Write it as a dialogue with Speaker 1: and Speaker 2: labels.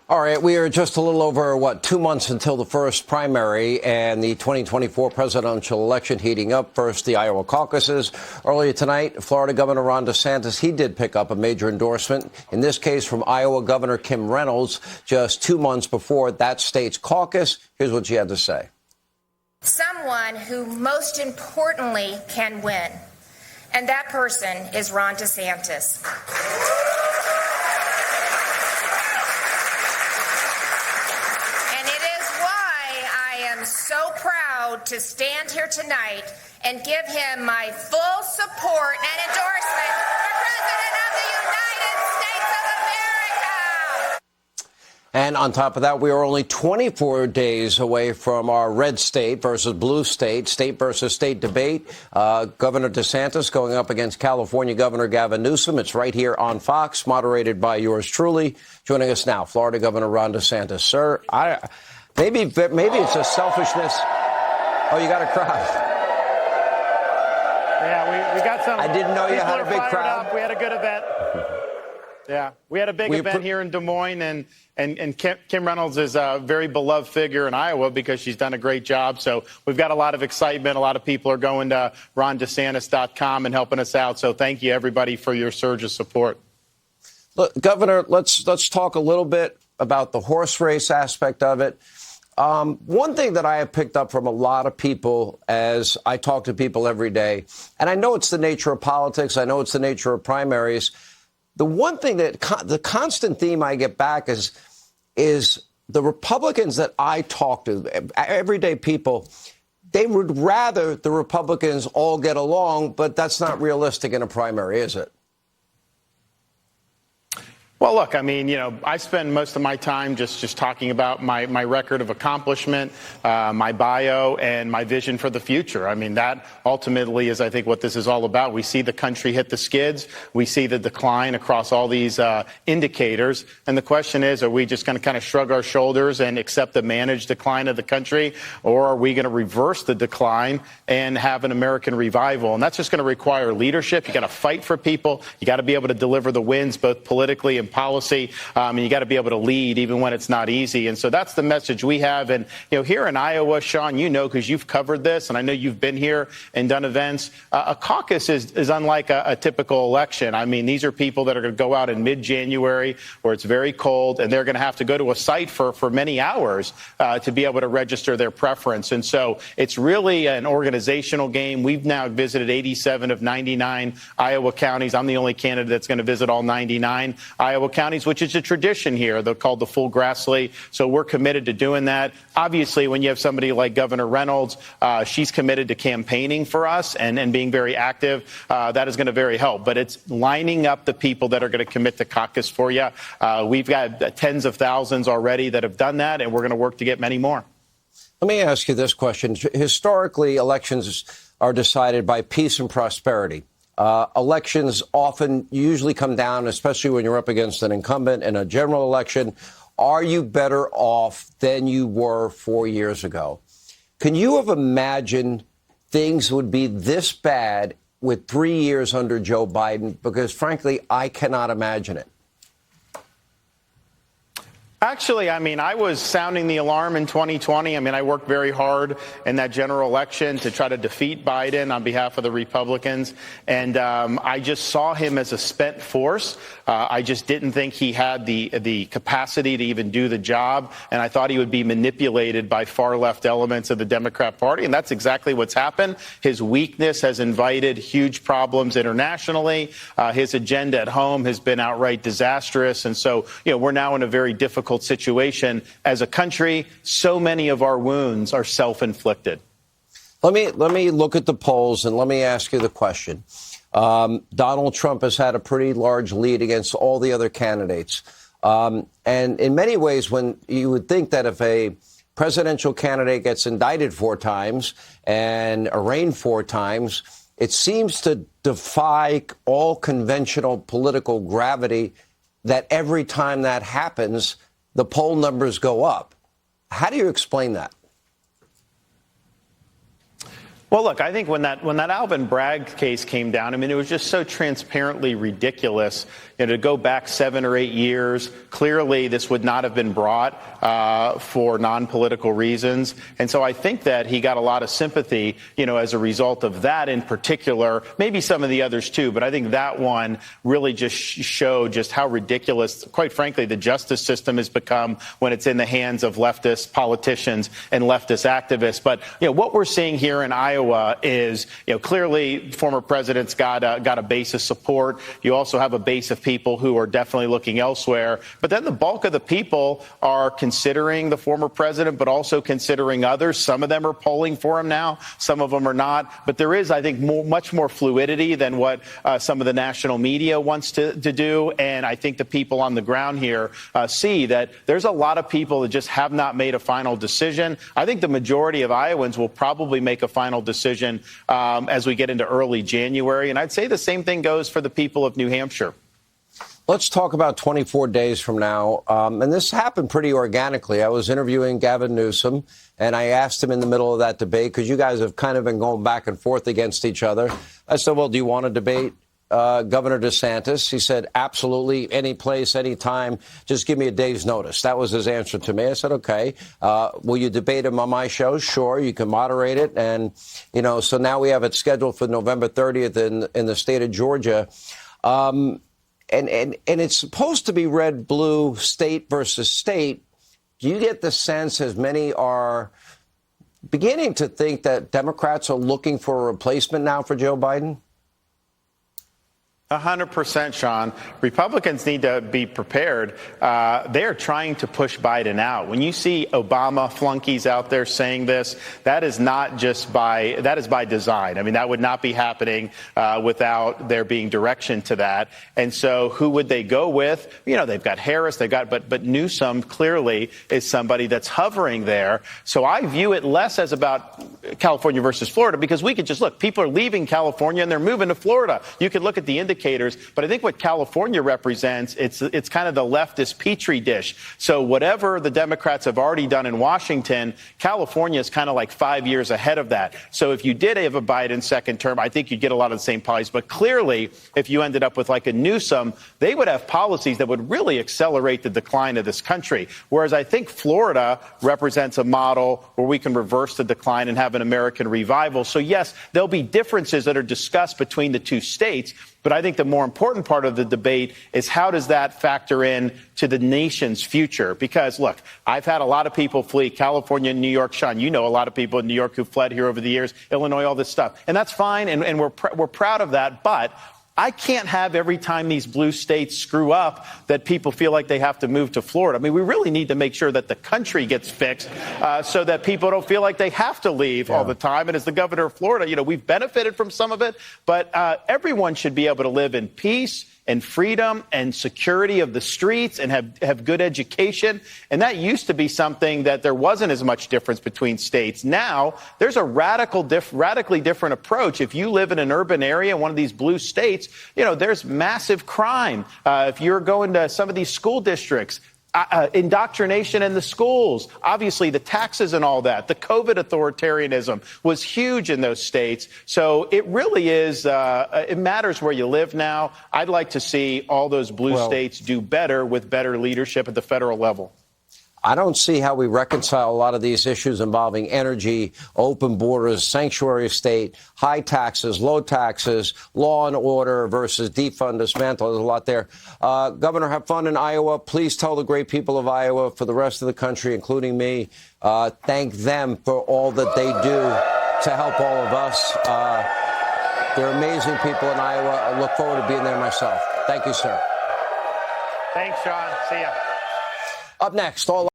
Speaker 1: All right, we are just a little over, 2 months until the first primary and the 2024 presidential election heating up. First, the Iowa caucuses. Earlier tonight, Florida Governor Ron DeSantis, he did pick up a major endorsement, in this case from Iowa Governor Kim Reynolds, just 2 months before that state's caucus. Here's what she had to say.
Speaker 2: Someone who most importantly can win, and that person is Ron DeSantis. So proud to stand here tonight and give him my full support and endorsement for President of the United States of America.
Speaker 1: And on top of that, we are only 24 days away from our red state versus blue state, state versus state debate. Governor DeSantis going up against California Governor Gavin Newsom. It's right here on Fox, moderated by yours truly. Joining us now, Florida Governor Ron DeSantis. Sir, Maybe it's a selfishness. Oh, you got a crowd.
Speaker 3: Yeah, we got some.
Speaker 1: I didn't know you had a big crowd.
Speaker 3: We had a good event. Yeah, we had a big event here in Des Moines, and Kim Reynolds is a very beloved figure in Iowa because she's done a great job. So we've got a lot of excitement. A lot of people are going to rondesantis.com and helping us out. So thank you, everybody, for your surge of support.
Speaker 1: Look, Governor, let's talk a little bit about the horse race aspect of it. One thing that I have picked up from a lot of people as I talk to people every day, and I know it's the nature of politics, I know it's the nature of primaries. The one thing that the constant theme I get back is the Republicans that I talk to, everyday people, they would rather the Republicans all get along, but that's not realistic in a primary, is it?
Speaker 3: Well, look, I mean, I spend most of my time just talking about my record of accomplishment, my bio, and my vision for the future. I mean, that ultimately is, I think, what this is all about. We see the country hit the skids. We see the decline across all these indicators. And the question is, are we just going to kind of shrug our shoulders and accept the managed decline of the country? Or are we going to reverse the decline and have an American revival? And that's just going to require leadership. You got to fight for people. You got to be able to deliver the wins, both politically and policy, and you got to be able to lead even when it's not easy. And so that's the message we have. And, here in Iowa, Sean, because you've covered this, and I know you've been here and done events, a caucus is unlike a typical election. I mean, these are people that are going to go out in mid-January where it's very cold, and they're going to have to go to a site for many hours to be able to register their preference. And so it's really an organizational game. We've now visited 87 of 99 Iowa counties. I'm the only candidate that's going to visit all 99 Iowa counties, which is a tradition here. They're called the full Grassley. So we're committed to doing that. Obviously, when you have somebody like Governor Reynolds, she's committed to campaigning for us and being very active. That is going to very help. But it's lining up the people that are going to commit to caucus for you. We've got tens of thousands already that have done that, and we're going to work to get many more.
Speaker 1: Let me ask you this question. Historically, elections are decided by peace and prosperity. Elections usually come down, especially when you're up against an incumbent in a general election. Are you better off than you were 4 years ago? Can you have imagined things would be this bad with 3 years under Joe Biden? Because, frankly, I cannot imagine it.
Speaker 3: Actually, I mean, I was sounding the alarm in 2020. I mean, I worked very hard in that general election to try to defeat Biden on behalf of the Republicans. And I just saw him as a spent force. I just didn't think he had the capacity to even do the job. And I thought he would be manipulated by far left elements of the Democrat Party. And that's exactly what's happened. His weakness has invited huge problems internationally. His agenda at home has been outright disastrous. And so, we're now in a very difficult situation as a country. So many of our wounds are self-inflicted.
Speaker 1: Let me look at the polls and let me ask you the question. Donald Trump has had a pretty large lead against all the other candidates. And in many ways, when you would think that if a presidential candidate gets indicted 4 times and arraigned 4 times, it seems to defy all conventional political gravity that every time that happens, the poll numbers go up. How do you explain that?
Speaker 3: Well, look, I think when that Alvin Bragg case came down, I mean, it was just so transparently ridiculous. To go back 7 or 8 years, clearly this would not have been brought for non-political reasons. And so I think that he got a lot of sympathy, as a result of that in particular, maybe some of the others too. But I think that one really just showed just how ridiculous, quite frankly, the justice system has become when it's in the hands of leftist politicians and leftist activists. But, what we're seeing here in Iowa is, clearly former president's got a base of support. You also have a base of people who are definitely looking elsewhere. But then the bulk of the people are considering the former president, but also considering others. Some of them are polling for him now. Some of them are not. But there is, I think, much more fluidity than what some of the national media wants to do. And I think the people on the ground here see that there's a lot of people that just have not made a final decision. I think the majority of Iowans will probably make a final decision as we get into early January. And I'd say the same thing goes for the people of New Hampshire.
Speaker 1: Let's talk about 24 days from now. And this happened pretty organically. I was interviewing Gavin Newsom, and I asked him in the middle of that debate, because you guys have kind of been going back and forth against each other. I said, well, do you want to debate Governor DeSantis? He said, absolutely, any place, any time, just give me a day's notice. That was his answer to me. I said, okay, will you debate him on my show? Sure, you can moderate it. And, so now we have it scheduled for November 30th in the state of Georgia. And it's supposed to be red, blue, state versus state. Do you get the sense, as many are beginning to think, that Democrats are looking for a replacement now for Joe Biden?
Speaker 3: 100%, Sean. Republicans need to be prepared. They are trying to push Biden out. When you see Obama flunkies out there saying this, that is not just that is by design. I mean, that would not be happening without there being direction to that. And so who would they go with? They've got Harris, but Newsom clearly is somebody that's hovering there. So I view it less as about California versus Florida, because we could just look, people are leaving California and they're moving to Florida. You could look at the indicators, but I think what California represents, it's kind of the leftist petri dish. So whatever the Democrats have already done in Washington, California is kind of like 5 years ahead of that. So if you did have a Biden second term, I think you'd get a lot of the same policies. But clearly, if you ended up with like a Newsom, they would have policies that would really accelerate the decline of this country. Whereas I think Florida represents a model where we can reverse the decline and have an American revival. So yes, there'll be differences that are discussed between the two states. But I think the more important part of the debate is, how does that factor in to the nation's future? Because, look, I've had a lot of people flee California and New York. Sean, a lot of people in New York who fled here over the years, Illinois, all this stuff. And that's fine, and we're proud of that. But I can't have every time these blue states screw up that people feel like they have to move to Florida. I mean, we really need to make sure that the country gets fixed so that people don't feel like they have to leave all the time. And as the governor of Florida, we've benefited from some of it, but everyone should be able to live in peace and freedom and security of the streets and have good education. And that used to be something that there wasn't as much difference between states. Now, there's a radically different approach. If you live in an urban area in one of these blue states, there's massive crime. If you're going to some of these school districts, indoctrination in the schools, obviously the taxes and all that, the COVID authoritarianism was huge in those states. So it really is, it matters where you live now. I'd like to see all those blue states do better with better leadership at the federal level.
Speaker 1: I don't see how we reconcile a lot of these issues involving energy, open borders, sanctuary state, high taxes, low taxes, law and order versus defund, dismantle. There's a lot there. Governor, have fun in Iowa. Please tell the great people of Iowa, for the rest of the country, including me, thank them for all that they do to help all of us. They're amazing people in Iowa. I look forward to being there myself. Thank you, sir.
Speaker 3: Thanks, Sean. See ya.
Speaker 1: Up next, all